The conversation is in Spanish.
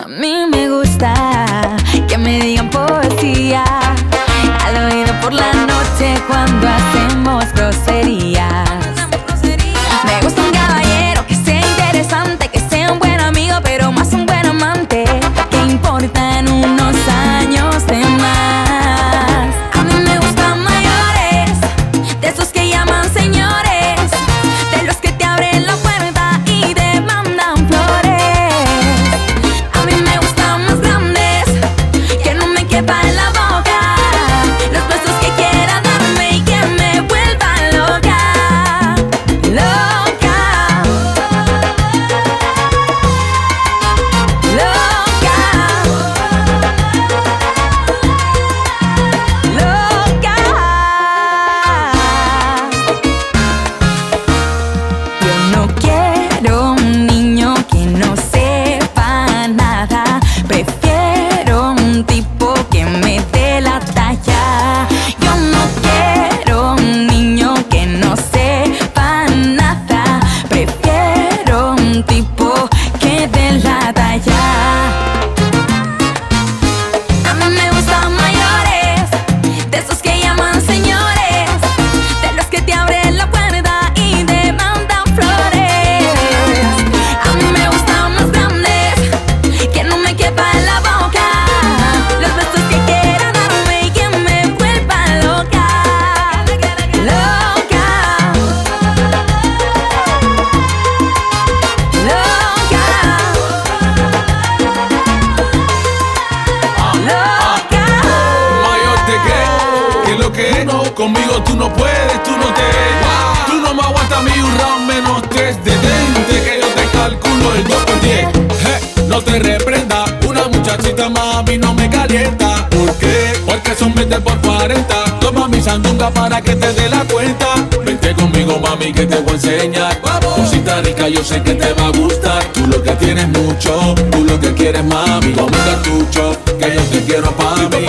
A mí me gusta que me digan poesía al oído por la noche cuando hacemos groserías. Me gusta un caballero que sea interesante, que sea un buen amigo, pero más un buen amante. ¿Qué importan unos años de más? A mí me gustan mayores, de esos que llaman señores, de los que te abren la puerta y te mandan flores. A mí me gustan más grandes, que no me quepa en la boca, los besos que quiera darme y que me vuelva loca. Loca, loca, loca. Yo no quiero un niño que no sepa nada, prefiero un tipo que me dé la talla. Yo no quiero un niño que no sepa nada, prefiero un tipo que dé la talla. A mí me gustan mayores, de esos que llaman señores, de los que te abren la puerta y te mandan flores. A mí me gustan más grandes, que no me quepa en la boca, los besos que quiera darme y que me vuelva loca. Loca, loca, Mayor de qué lo que es, no, conmigo tú no puedes, tú no te tú no me aguantas a mí un round menos 3 detente que yo te calculo el 2 por 10. No te reprenda, una muchachita mami no me calienta. ¿Por qué? Porque son 20 por 40. Toma mi sandunga para que te dé la cuenta. Vente conmigo mami que te voy a enseñar. Cosita rica yo sé que te va a gustar. Tú lo que tienes mucho, tú lo que quieres mami. Come cartucho, que yo te quiero pa' mí.